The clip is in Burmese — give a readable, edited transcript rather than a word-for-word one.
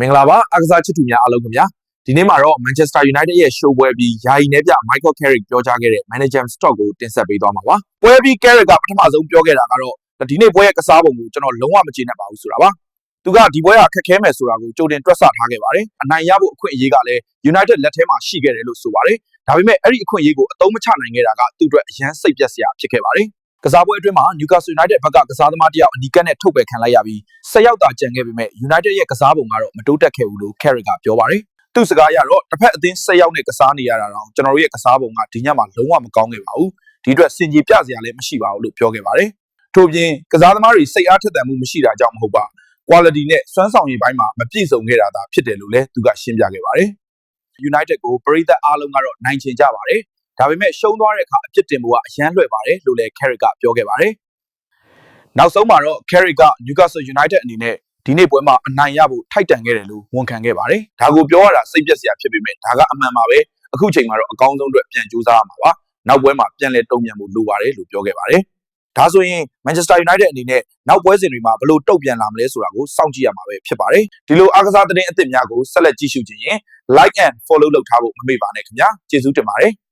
မင်္ဂလာပါအားကစားချစ်သူများအားလုံးခင်ဗျာဒီနေ့မှာတော့ Manchester United ရဲ့ show ပွဲပြီးယာယီနဲ့ပြ Michael Carrick ပြောကြားခဲ့တဲ့ Manager Stock ကိုတင်ဆက်ပေးသွားမှာပါပွဲပြီး Carrick ကပထမဆုံးပြောခဲ့တာကတော့ဒီနေ့ပွဲရဲ့ကစားပုံကိုကျွန်တော်လုံးဝမကျေနပ်ပါဘူးဆိုတာပါသူကဒီပွဲကခက်ခဲမယ်ဆိုတာကိုကြိုတင်တွက်ဆထားခဲ့ပါတယ်အနိုင်ရဖို့အခွင့်အရေးကလည်း United လက်ထဲမှာရှိခဲ့တယ်လို့ဆိုပါတယ်ဒါပေမဲ့အဲ့ဒီအခွင့်အရေးကိုအသုံးမချနိုင်ခဲ့တာကသူ့အတွက်အရန်စိတ်ပျက်စရာဖြစ်ခဲ့ပါတယ်ကစားပွဲအတွင်းမှာ Newcastle United ဘက်ကကစားသမားတယောက်အနီးကပ်နဲ့ထုတ်ပယ်ခံလိုက်ရပြီး10ယောက်သာကျန်ခဲ့ပေမဲ့ United ရဲ့ကစားပုံကတော့မတိုးတက်ခဲ့ဘူးလို့ Carrick ကပြောပါတယ်။သူ့စကားအရတော့တစ်ဖက်အသင်း10ယောက်နဲ့ကစားနေရတာတော့ကျွန်တော်တို့ရဲ့ကစားပုံကဒီညမှာလုံးဝမကောင်းခဲ့ပါဘူး။ဒီအတွက်စင်ကြေပြစရာလည်းမရှိပါဘူးလို့ပြောခဲ့ပါတယ်။ထို့ပြင်ကစားသမားတွေစိတ်အားထက်သန်မှုမရှိတာကြောင့်မဟုတ်ပါ quality နဲ့စွမ်းဆောင်ရည်ပိုင်းမှာမပြည့်စုံခဲ့တာသာဖြစ်တယ်လို့လည်းသူကရှင်းပြခဲ့ပါတယ်။ United ကိုပရိသတ်အားလုံးကတော့နိုင်ချင်ကြပါတယ်။ဒါပေမဲ့ရှုံးသွားတဲ့အခါအပြစ်တင်ဖို့ကအရန်လွယ်ပါတယ်လို့လည်း Carrick ကပြောခဲ့ပါတယ်။နောက်ဆုံးမှာတော့ Carrick က Newcastle United အနေနဲ့ဒီနေ့ပွဲမှာအနိုင်ရဖို့ထိုက်တန်ခဲ့တယ်လို့ဝန်ခံခဲ့ပါတယ်။ဒါကိုပြောရတာစိတ်ပျက်စရာဖြစ်ပေမဲ့ဒါကအမှန်ပါပဲ။အခုချိန်မှာတော့အကောင်းဆုံးအတွက်ပြန်ကြိုးစားရမှာပါ။နောက်ပွဲမှာပြန်လဲတုံ့ပြန်ဖို့လိုပါတယ်လို့ပြောခဲ့ပါတယ်။ဒါဆိုရင် Manchester United အနေနဲ့နောက်ပွဲစဉ်တွေမှာဘယ်လိုတုံ့ပြန်လာမလဲဆိုတာကိုစောင့်ကြည့်ရမှာပဲဖြစ်ပါတယ်။ဒီလိုအားကစားသတင်းအသစ်များကိုဆက်လက်ကြည့်ရှုခြင်းရင် like and follow လုပ်ထားဖို့မမေ့ပါနဲ့ခင်ဗျာ။ကျေးဇူးတင်ပါတယ်။